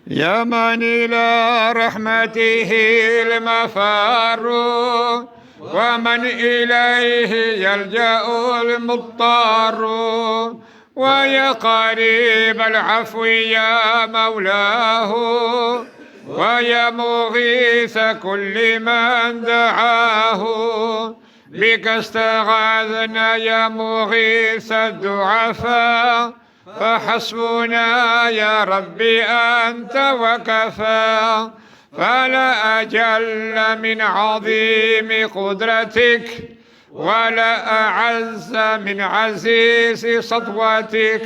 يا من إلى رحمته المفار ومن إليه يلجأ المضطر ويا قريب العفو يا مولاه ويا مغيث كل من دعاه بك استغاثنا يا مغيث الضعفاء فحسبنا يا ربي أنت وكفى فلا أجل من عظيم قدرتك ولا أعز من عزيز سطوتك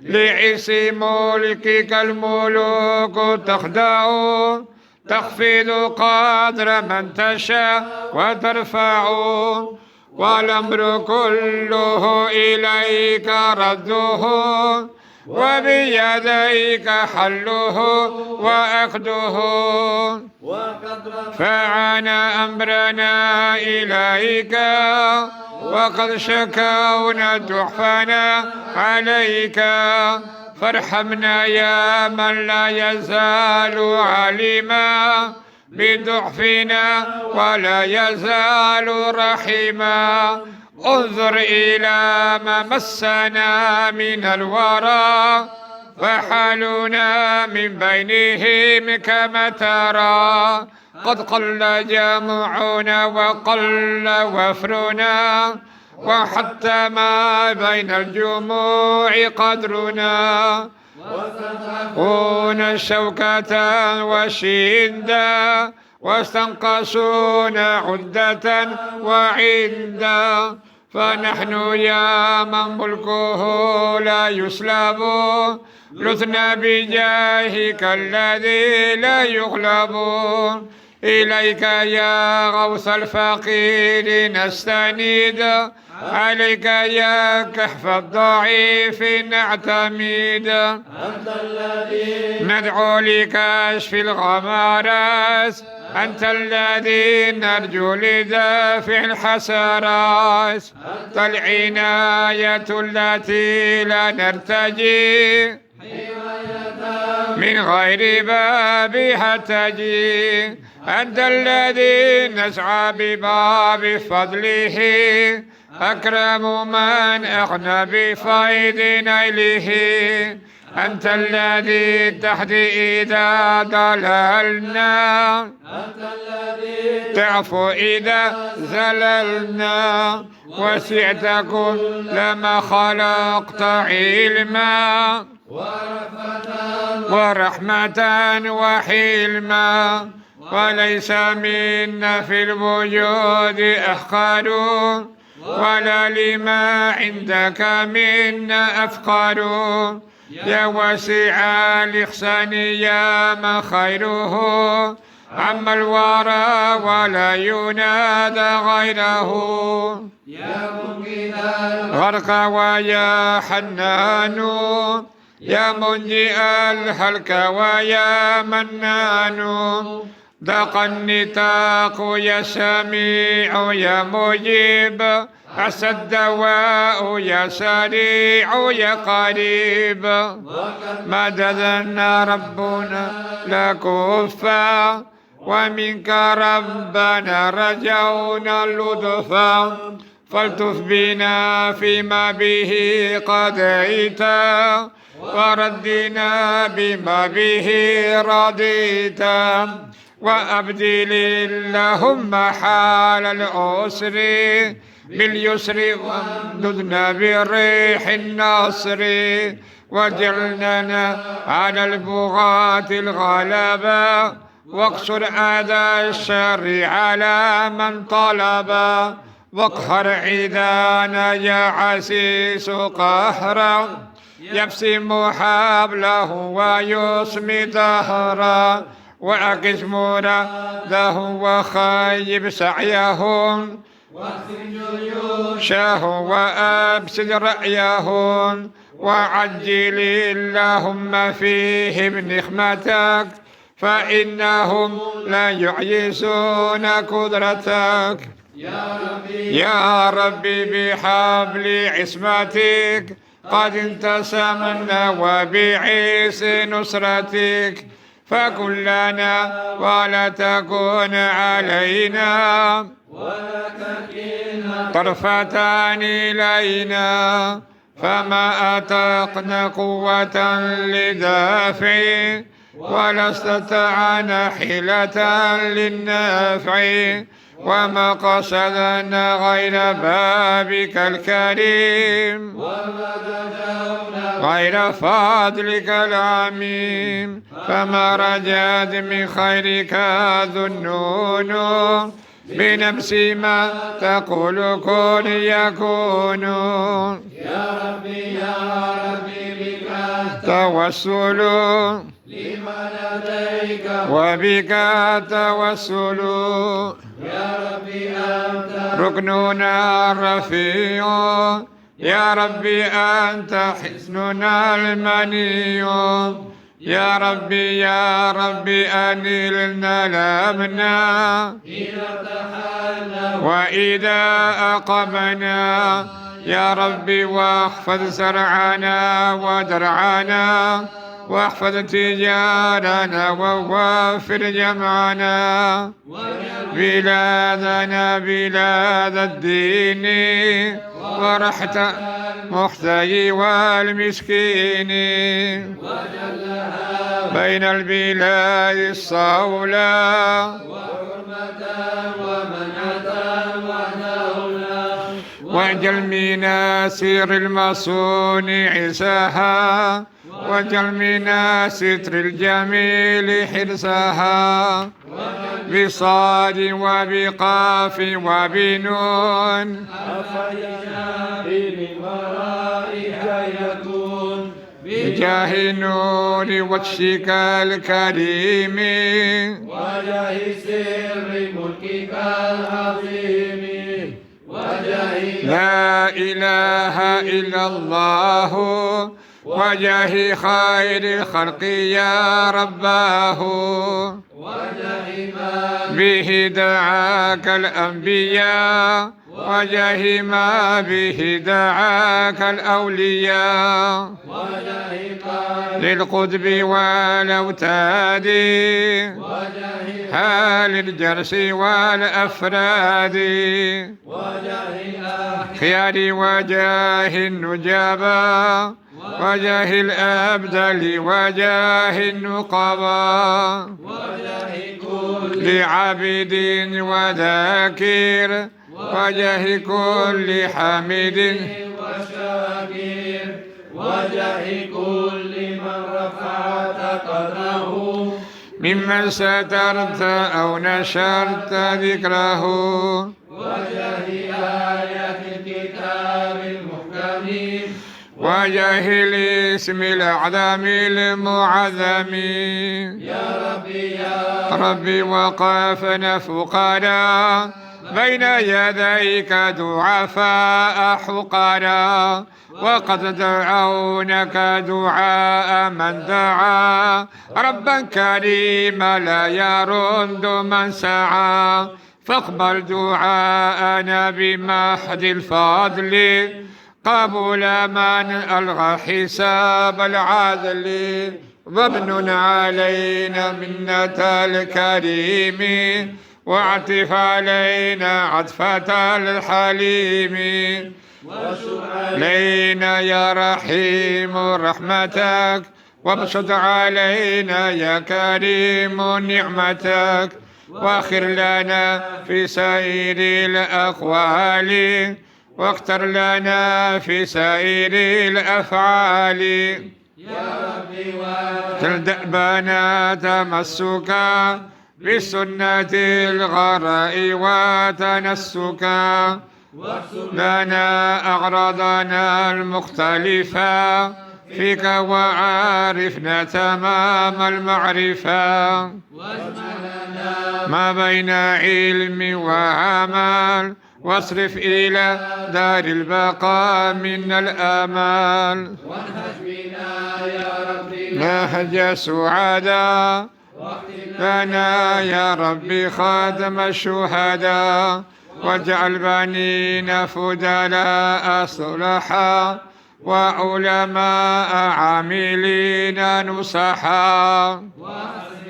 لعز ملكك الملوك تخدع تخفض قدر من تشاء وترفع والأمر كله إليك رده وبيديك حله وأخذه فعنا أمرنا إليك وقد شكونا ضعفنا عليك فارحمنا يا من لا يزال عليما بضعفنا ولا يزال رحيما انظر إلى ما مسنا من الورى فحالنا من بينهم كما ترى قد قل جمعنا وقل وفرنا وحتى ما بين الجموع قدرنا وستكون شوكة وشدة واستنقصون عدة وعندا فنحن يا من ملكه لا يسلب لثنا بجاهك الذي لا يغلب إليك يا غوث الفقير نستند عليك يا كهف الضعيف نعتمد أنت الذي ندعو لكشف الغمارات أنت الذي نرجو لدافع الحسرات أنت العناية التي لا نرتجي من غير بابها تجي أنت الذي نسعى بباب فضله أكرم من أغنى بفيض نيله أنت الذي تهدي إذا ضللنا أنت الذي تعفو إذا زللنا وسعت كل ما خلقت علما ورحمة وحلما وليس منا في الوجود أحقر ولا لما عندك منا أفقر يا واسع الإحسان يا من خيره عم الورى ولا ينادى غيره يا منقذ غرق ويا حنان يا منجئ الهلك ويا منان ضاق النطاق يا سميع يا مجيب عسى الدواء يا سريع يا قريب مددنا ربنا لكفا ومنك ربنا رجونا اللطفا فالتف بنا فيما به قضيتا وردنا بما به رضيتا وأبدل اللهم حال العسر باليسر وامددنا بالريح النصر واجعلنا على البغاة الغلبة واقصر أعداء الشر على من طلبا واقهر عيدانا يا عسيس قهرا يبسم حبله ويسمي دهرا وأقس مرادهم وخيب سعيهم شاهوا وأبسد رأيهم وعجل اللهم فيهم نخمتك فإنهم لا يعيسون قدرتك يا ربي بحبل عصمتك قد انتسمنا وبعيس نصرتك فكن لنا ولا تكن علينا ولا تكلنا طرفتان إلينا فما أتقنا قوة لدافع ولا استطعنا حيلة للنافع وما قصدنا غير بابك الكريم وما دجونا غير فضلك العميم فما رجعت من خيرك ذنون بنفس ما تقول كن يكون يا ربي بك توسل لمن لديك وبك توسل يا ربي أنت ركننا الرفيع يا ربي أنت حسننا المني يا ربي أنلنا الأمنا إذا ارتحلنا وإذا أقمنا يا ربي واحفظ سرعنا ودرعنا واحفظ تجارنا ووفر جمعنا بلادنا بلاد الدين ورحت المحتاج والمسكين بين البلاد الصولى وحرمة ومنعة ودولة واجعل منا سير المصونع سها واجعل منا ستر الجميل حرسها بصاد وبقاف وبنون أفجنا بالمرائح يكون بجاه النور وجهك الكريم وجه سر ملكك العظيم وجه لا إله إلا الله وجه خير الخلق يا رباه وجه ما به دعاك الأنبياء وجه ما به دعاك الأولياء وجه ما للقطب والأوتاد وجه حال الجرس والأفراد وجه خيار وجاه النجابة وجه الأبدل وجاه النقبا وجه كل لعبد وذاكر وجه كل حمد وشاكر وجه كل من رفعت قدره ممن سترت أو نشرت ذكره وجه آية الكتاب المحكم وجه الاسم الأعظم المعظم يا ربي وقفنا فقراء بين يديك ضعفاء حقراء وقد دعونك دعاء من دعا ربا كريما لا يرد من سعى فاقبل دعاءنا بمحض الفضل قبل من ألغى حساب العدل وابن علينا منة الكريم واعطف علينا عطفة الحليم علينا يا رحيم رحمتك وابسط علينا يا كريم نعمتك واخر لنا في سائر الأقوال واختر لنا في سائر الأفعال يا ربي تلدأبنا تمسكا بالسنة الغراء وتنسكا لنا أغراضنا المختلفة فيك وعارفنا تمام المعرفة ما بين علم وعمل واصرف إلى دار البقاء من الآمال وانهج بنا يا ربي نهج سعدا واختم لنا يا ربي خاتم الشهداء واجعل بنينا فدلاء صلحا وعلماء عاملين نصحا واحسن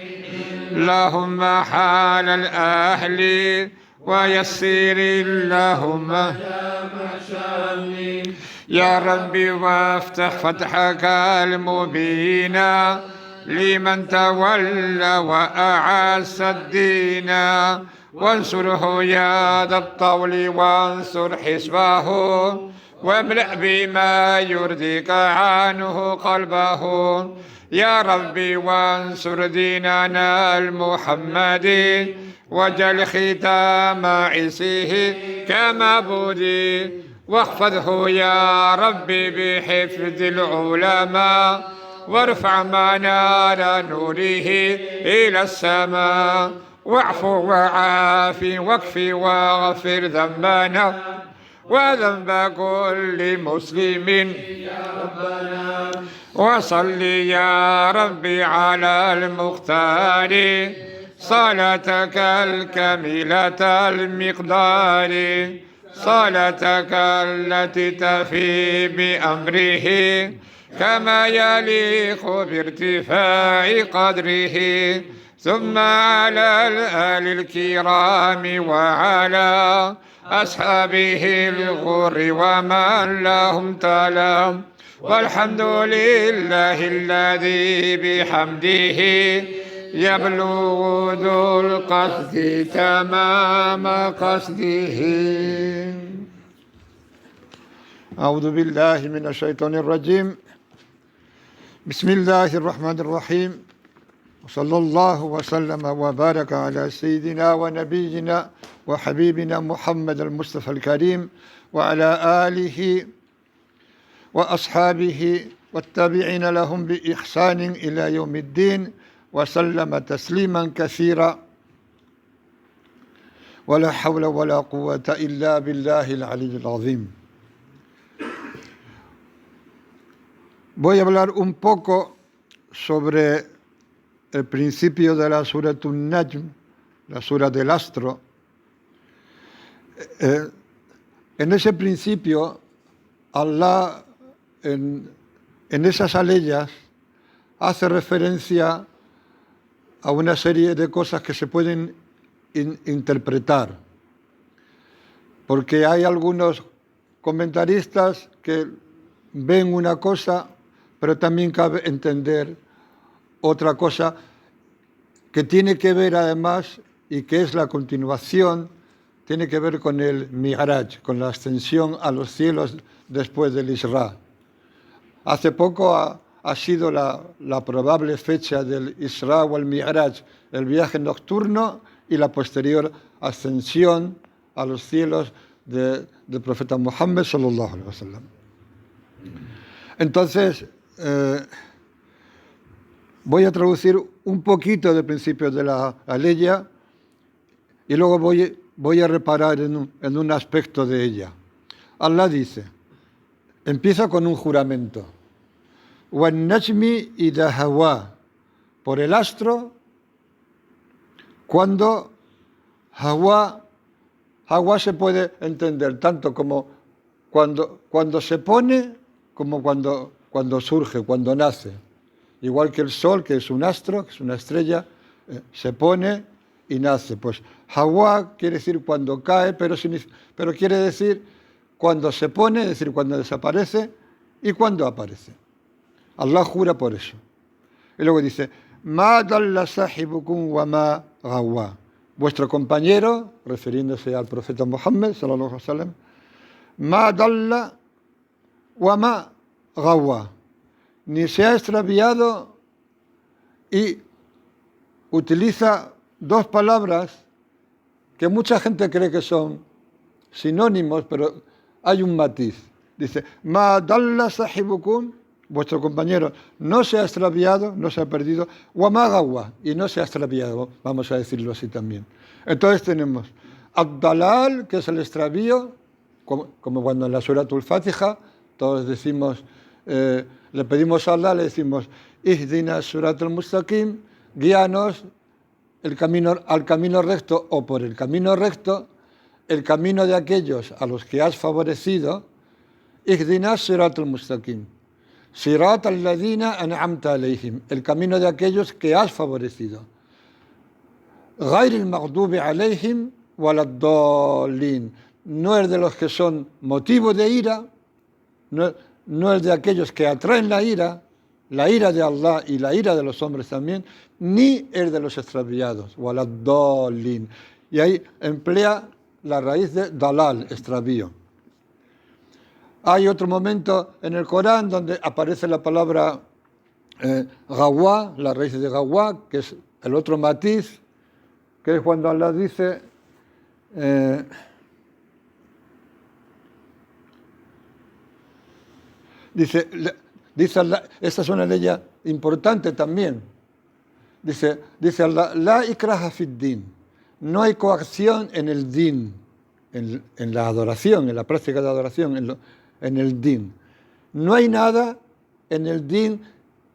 اللهم حال الأهل ويسر اللهم جامع شامي يا ربي وافتح فتحك المبين لمن تولى وأعز الدين وانصره يا ذا الطول وانصر حزبه واملأ بما يرضيك عنه قلبه يا ربي وانصر ديننا المحمدي واجعل ختام عيسه كمعبودي واحفظه يا ربي بحفظ العلماء وارفع منار نوره إلى السماء واعف وعافي واكفي واغفر ذنبنا وذنب كل مسلم يا ربنا وصل يا ربي على المختار صلاتك الكاملة المقدار صلاتك التي تفي بأمره كما يليق بارتفاع قدره ثم على الآل الكرام وعلى أصحابه الغر ومن لهم تلام والحمد لله الذي بحمده يبلغ ذو القصد تمام قصده. أعوذ بالله من الشيطان الرجيم. بسم الله الرحمن الرحيم. وصلى الله وسلم وبارك على سيدنا ونبينا وحبيبنا محمد المصطفى الكريم وعلى آله وأصحابه والتابعين لهم بإحسان إلى يوم الدين وسلم تسليما كثيرا ولا حول ولا قوة إلا بالله العلي العظيم. Voy a hablar un poco sobre el principio de la Sura An-Najm, la Sura del Astro. En ese principio, Allah, en esas aleyas, hace referencia a una serie de cosas que se pueden interpretar. Porque hay algunos comentaristas que ven una cosa, pero también cabe entender otra cosa que tiene que ver además, y que es la continuación, tiene que ver con el Mi'raj, con la ascensión a los cielos después del Isra. Hace poco ha sido la probable fecha del Isra o el Mi'raj, el viaje nocturno y la posterior ascensión a los cielos del profeta Muhammad sallallahu alaihi wasallam. Entonces, voy a traducir un poquito del principio de la aleya y luego voy a reparar en un aspecto de ella. Allah dice, empieza con un juramento. وَالنَّجْمِ إِذَا هَوَى, por el astro, cuando hawa se puede entender tanto como cuando se pone como cuando surge, cuando nace. Igual que el sol, que es un astro, que es una estrella, se pone y nace. Pues hawa quiere decir cuando cae, pero quiere decir cuando se pone, es decir, cuando desaparece y cuando aparece. Allah jura por eso. Y luego dice, Ma dalla sahibukum wa ma gawa. Vuestro compañero, refiriéndose al profeta Muhammad, sallallahu alaihi wasallam, Ma dalla wa ma gawa. Ni se ha extraviado, y utiliza dos palabras que mucha gente cree que son sinónimos, pero hay un matiz. Dice, Ma dalla sahibukum, vuestro compañero no se ha extraviado, no se ha perdido, wa ma gawa, y no se ha extraviado, vamos a decirlo así también. Entonces tenemos ad-dalal, que es el extravío, como cuando en la Suratul Fatiha todos decimos, le pedimos a Allah, le decimos, Ihdina Suratul Mustaqim, guíanos al camino recto, o por el camino recto, el camino de aquellos a los que has favorecido, Ihdina Suratul Mustaqim, Sirat al-ladina an'amta alayhim, el camino de aquellos que has favorecido. غير المغضوب عليهم ولا الضالين. No es de los que son motivo de ira, no es de aquellos que atraen la ira de Allah y la ira de los hombres también, ni es de los extraviados, ولا الضالين. Y ahí emplea la raíz de dalal, extravío. Hay otro momento en el Corán donde aparece la palabra gawa, la raíz de gawa, que es el otro matiz, que es cuando Allah dice dice Allah, esta es una ley importante también. Dice Allah, la ikraha fid din, no hay coacción en el din, en la adoración, en la práctica de adoración, en el din. No hay nada en el din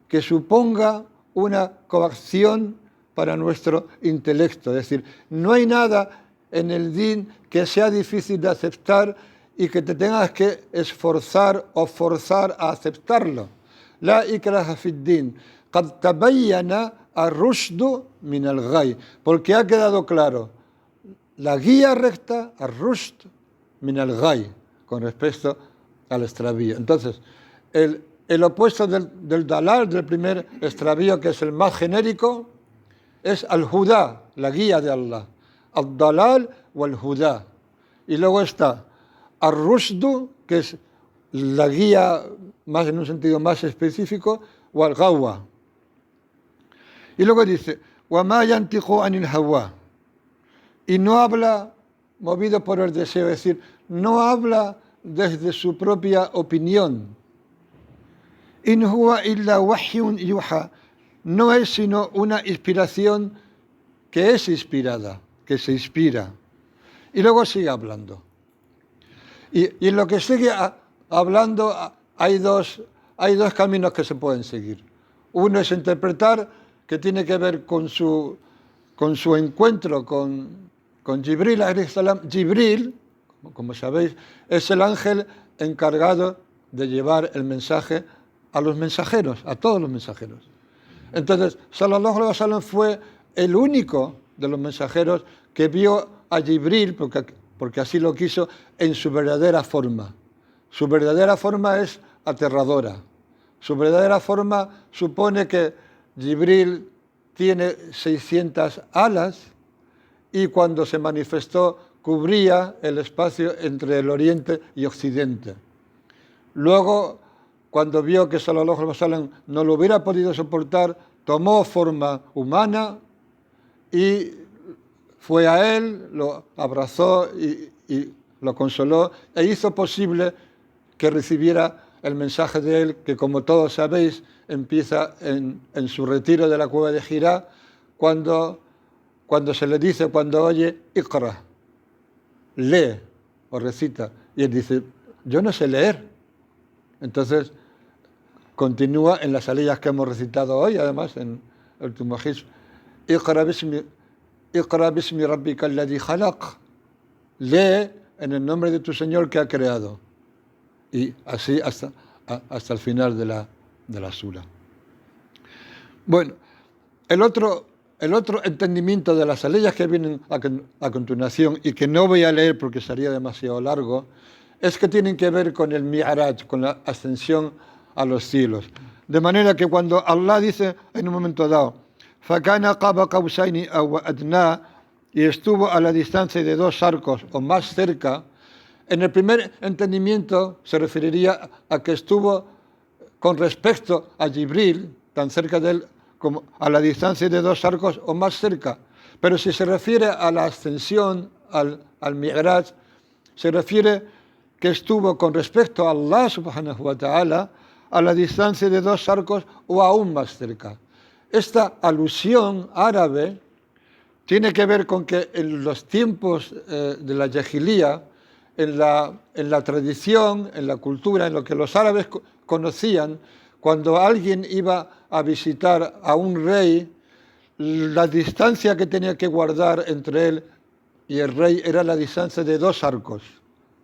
que suponga una coacción para nuestro intelecto. Es decir, no hay nada en el din que sea difícil de aceptar y que te tengas que esforzar o forzar a aceptarlo. La ikraha fid din, qad tabayyana ar-rushdu min al-ghay, porque ha quedado claro la guía recta, ar-rushd min al-ghay, con respecto al extravío. Entonces, el opuesto del dalal, del primer extravío, que es el más genérico, es al-huda, la guía de Allah. Al-dalal o al-huda. Y luego está ar-rushdu, que es la guía más en un sentido más específico, o al-gawa. Y luego dice, وَمَا يَنْتِقُ عَنِ الْهَوَىٰ, y no habla movido por el deseo, es decir, no habla desde su propia opinión. إِنْ هُوَ إِلَّا وَحْيٌ يُوحَىٰ, no es sino una inspiración que es inspirada, que se inspira. Y luego sigue hablando. Y en lo que sigue hablando hay dos caminos que se pueden seguir. Uno es interpretar, que tiene que ver con su encuentro con Jibril alayhi salam. Jibril, como sabéis, es el ángel encargado de llevar el mensaje a los mensajeros, a todos los mensajeros. Entonces, sallallahu alaihi wasallam fue el único de los mensajeros que vio a Jibril, porque así lo quiso, en su verdadera forma. Su verdadera forma es aterradora. Su verdadera forma supone que Jibril tiene 600 alas y cuando se manifestó cubría el espacio entre el oriente y occidente. Luego, cuando vio que sallallahu alaihi wasallam no lo hubiera podido soportar, tomó forma humana y fue a él, lo abrazó y lo consoló e hizo posible que recibiera el mensaje de él, que como todos sabéis, empieza en su retiro de la cueva de Jirá, cuando se le dice, cuando oye, Iqra, lee o recita, y él dice, yo no sé leer. Entonces, continúa en las aliyas que hemos recitado hoy, además, en el último hizb, Iqra bismi rabbika alladhi khalaq, lee en el nombre de tu Señor que ha creado. Y así hasta el final de la sura. Bueno, el otro entendimiento de las aleyas que vienen a continuación y que no voy a leer porque sería demasiado largo, es que tienen que ver con el mi'raj, con la ascensión a los cielos. De manera que cuando Allah dice en un momento dado, فَكَانَ قَابَ قَوْسَيْنِ أَوْ أَدْنَىٰ, y estuvo a la distancia de 2 arcos o más cerca, en el primer entendimiento se referiría a que estuvo con respecto a Jibril, tan cerca de él como a la distancia de 2 arcos o más cerca. Pero si se refiere a la ascensión, al mi'raj, se refiere que estuvo con respecto a Allah subhanahu wa ta'ala a la distancia de 2 arcos o aún más cerca. Esta alusión árabe tiene que ver con que en los tiempos de la Jahilía, en la tradición, en la cultura, en lo que los árabes conocían, cuando alguien iba a visitar a un rey, la distancia que tenía que guardar entre él y el rey era la distancia de 2 arcos.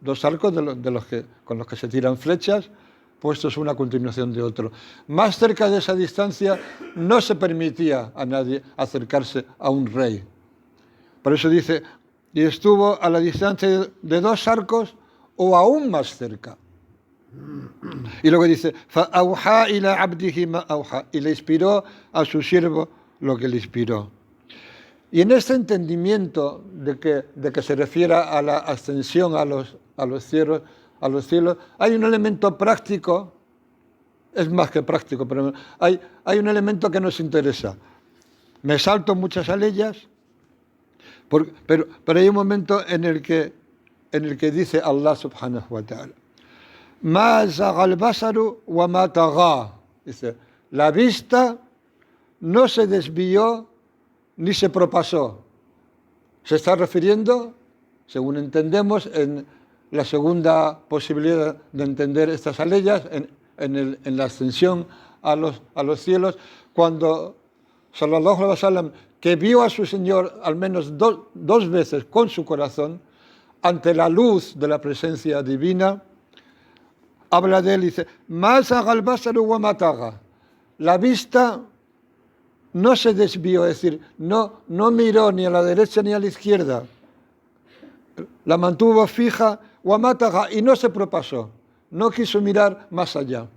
2 arcos con los que se tiran flechas, puestos una a continuación de otro. Más cerca de esa distancia no se permitía a nadie acercarse a un rey. Por eso dice, y estuvo a la distancia de 2 arcos o aún más cerca. Y luego dice, فَأَوْحَى إِلَىٰ عَبْدِهِ مَا أَوْحَى, y le inspiró a su siervo lo que le inspiró. Y en este entendimiento de que se refiera a la ascensión a los cielos, hay un elemento práctico, es más que práctico, pero hay un elemento que nos interesa. Me salto muchas aleyas, pero hay un momento en el que dice Allah subhanahu wa ta'ala, Ma zaga al-basaru wa ma tagha. Dice, la vista no se desvió ni se propasó. Se está refiriendo, según entendemos, en la segunda posibilidad de entender estas aleyas, en la ascensión a los cielos, cuando sallallahu alaihi wasallam, que vio a su Señor al menos dos veces con su corazón, ante la luz de la presencia divina, habla de él y dice, Ma zaga al-basaru wa ma tagha. La vista no se desvió, es decir, no miró ni a la derecha ni a la izquierda, la mantuvo fija, wa ma tagha, y no se propasó, no quiso mirar más allá.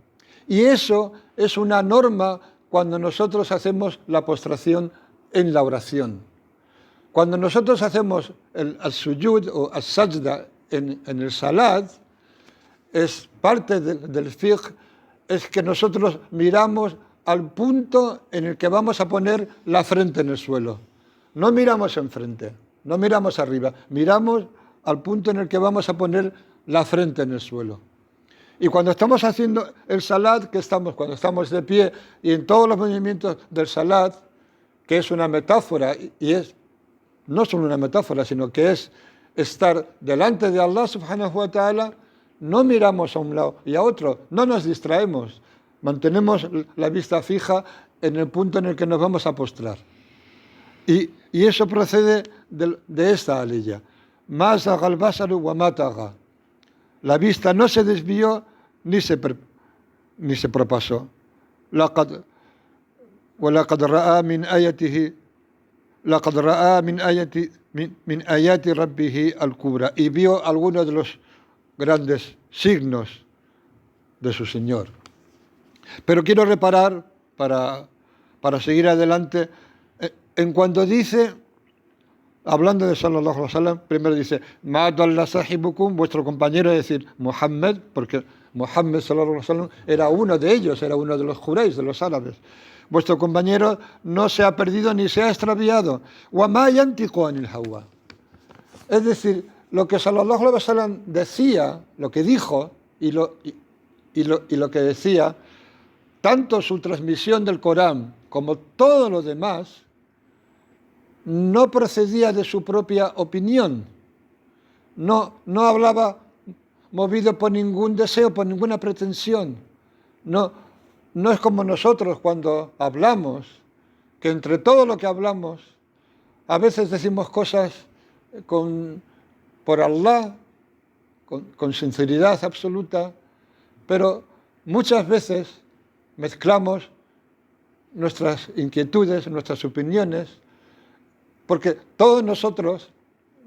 Y eso es una norma cuando nosotros hacemos la postración en la oración. Cuando nosotros hacemos el sujud o el sajda en el salat, es parte del fiqh, es que nosotros miramos al punto en el que vamos a poner la frente en el suelo. No miramos enfrente, no miramos arriba, miramos al punto en el que vamos a poner la frente en el suelo. Y cuando estamos haciendo el salat, cuando estamos de pie y en todos los movimientos del salat, que es una metáfora, y es no solo una metáfora, sino que es estar delante de Allah subhanahu wa ta'ala, no miramos a un lado y a otro, no nos distraemos, mantenemos la vista fija en el punto en el que nos vamos a postrar. Y eso procede de esta aleya. Ma zaga al-basaru wa ma tagha. La vista no se desvió ni se propasó. وَلَقَدْ رَأَى مِنْ آيَاتِ رَبِّهِ الْكُبْرَى. Y vio algunos de los grandes signos de su Señor. Pero quiero reparar, para seguir adelante, en cuando dice, hablando de sallallahu alaihi wasallam, primero dice, Ma dalla sahibukum, vuestro compañero, es decir, Muhammad, porque Muhammad sallallahu alaihi wasallam era uno de ellos, era uno de los jureis, de los árabes. Vuestro compañero no se ha perdido ni se ha extraviado. Wa ma yantiqu anil hawa. Es decir, lo que sallallahu alaihi wasallam decía, lo que dijo y lo que decía, tanto su transmisión del Corán como todo lo demás, no procedía de su propia opinión. No hablaba movido por ningún deseo, por ninguna pretensión. No es como nosotros cuando hablamos, que entre todo lo que hablamos, a veces decimos cosas por Allah, con sinceridad absoluta, pero muchas veces mezclamos nuestras inquietudes, nuestras opiniones, porque todos nosotros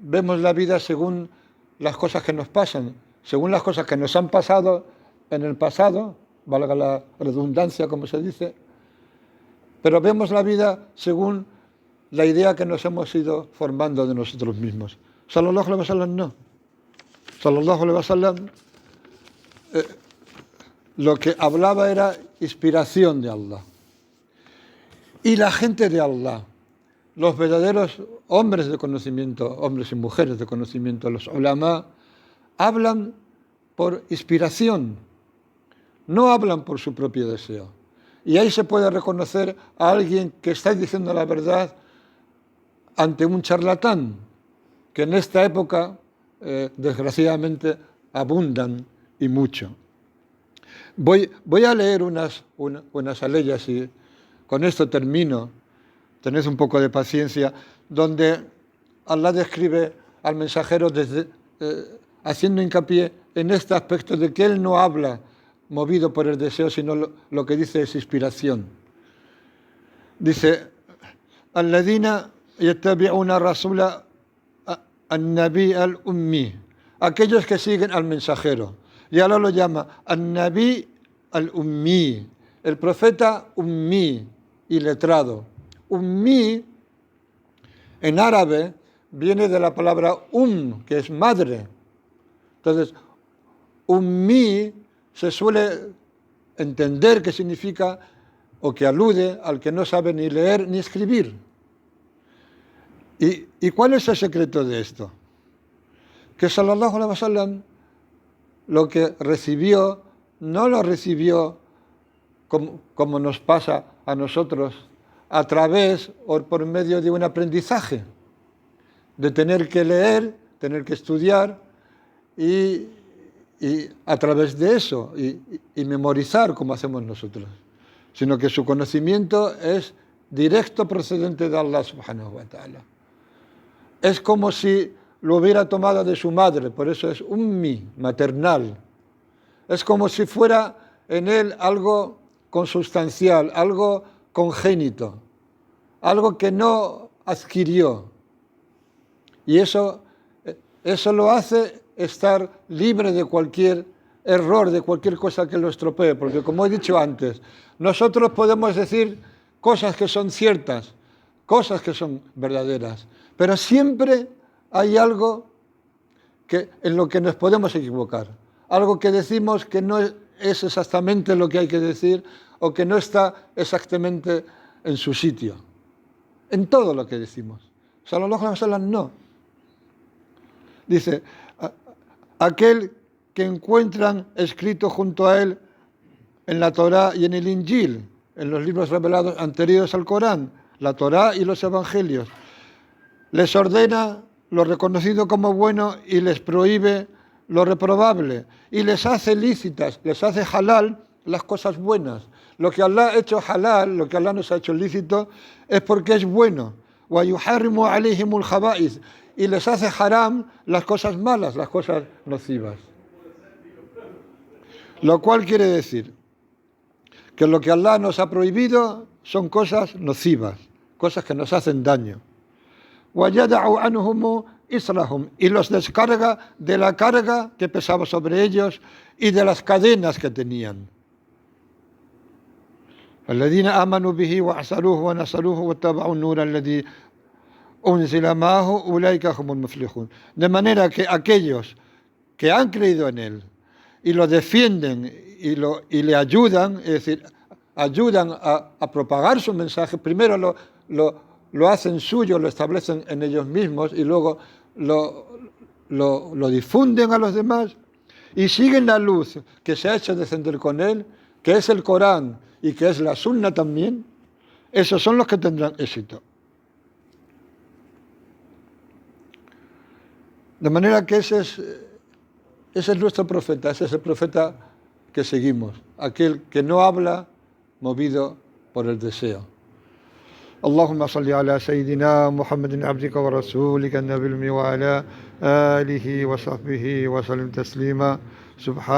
vemos la vida según las cosas que nos pasan, según las cosas que nos han pasado en el pasado, valga la redundancia como se dice, pero vemos la vida según la idea que nos hemos ido formando de nosotros mismos. Sallallahu alaihi wasallam no. Sallallahu alaihi wasallam lo que hablaba era inspiración de Allah. Y la gente de Allah, los verdaderos hombres de conocimiento, hombres y mujeres de conocimiento, los ulama, hablan por inspiración, no hablan por su propio deseo. Y ahí se puede reconocer a alguien que está diciendo la verdad ante un charlatán, que en esta época, desgraciadamente, abundan y mucho. Voy a leer unas aleyas y con esto termino. Tened un poco de paciencia, donde Allah describe al mensajero haciendo hincapié en este aspecto de que él no habla movido por el deseo, sino lo que dice es inspiración. Dice, الذين يتبعون الرسول An-Nabi al-Ummi, aquellos que siguen al mensajero. Y ahora lo llama An-Nabi al-Ummi, el profeta Ummi, iletrado. Ummi, en árabe, viene de la palabra que es madre. Entonces, Ummi se suele entender que significa o que alude al que no sabe ni leer ni escribir. ¿Y cuál es el secreto de esto? Que sallallahu alaihi wasallam lo que recibió, no lo recibió como nos pasa a nosotros, a través o por medio de un aprendizaje, de tener que leer, tener que estudiar y a través de eso y memorizar como hacemos nosotros, sino que su conocimiento es directo procedente de Allah subhanahu wa ta'ala. Es como si lo hubiera tomado de su madre, por eso es ummi, maternal. Es como si fuera en él algo consustancial, algo congénito, algo que no adquirió. Y eso lo hace estar libre de cualquier error, de cualquier cosa que lo estropee, porque como he dicho antes, nosotros podemos decir cosas que son ciertas, cosas que son verdaderas, pero siempre hay algo en lo que nos podemos equivocar, algo que decimos que no es exactamente lo que hay que decir o que no está exactamente en su sitio, en todo lo que decimos. Sallallahu alaihi wasallam no. Dice, aquel que encuentran escrito junto a él en la Torá y en el Injil, en los libros revelados anteriores al Corán, la Torá y los Evangelios, les ordena lo reconocido como bueno y les prohíbe lo reprobable, y les hace lícitas, les hace halal las cosas buenas. Lo que Allah ha hecho halal, lo que Allah nos ha hecho lícito, es porque es bueno. وَيُحَرِّمُ عَلَيْهِمُ الْخَبَائِثِ, y les hace haram las cosas malas, las cosas nocivas. Lo cual quiere decir que lo que Allah nos ha prohibido son cosas nocivas, cosas que nos hacen daño. وَيَدَعُ عَنْهُمُ إِصْرَهُمْ, y los descarga de la carga que pesaba sobre ellos y de las cadenas que tenían. الذين آمنوا به وأحسروه ونصروه واتبعوا النور الذي أنزل معه أولئك هم المفلحون. De manera que aquellos que han creído en él y lo defienden y le ayudan, es decir, ayudan a propagar su mensaje, primero lo hacen suyo, lo establecen en ellos mismos y luego lo difunden a los demás y siguen la luz que se ha hecho descender con él, que es el Corán y que es la Sunna también, esos son los que tendrán éxito. De manera que ese es nuestro profeta, ese es el profeta que seguimos, aquel que no habla movido por el deseo. اللهم صل على سيدنا محمد عبدك ورسولك النبي الأمي وعلى آله وصحبه وسلم تسليما سبحان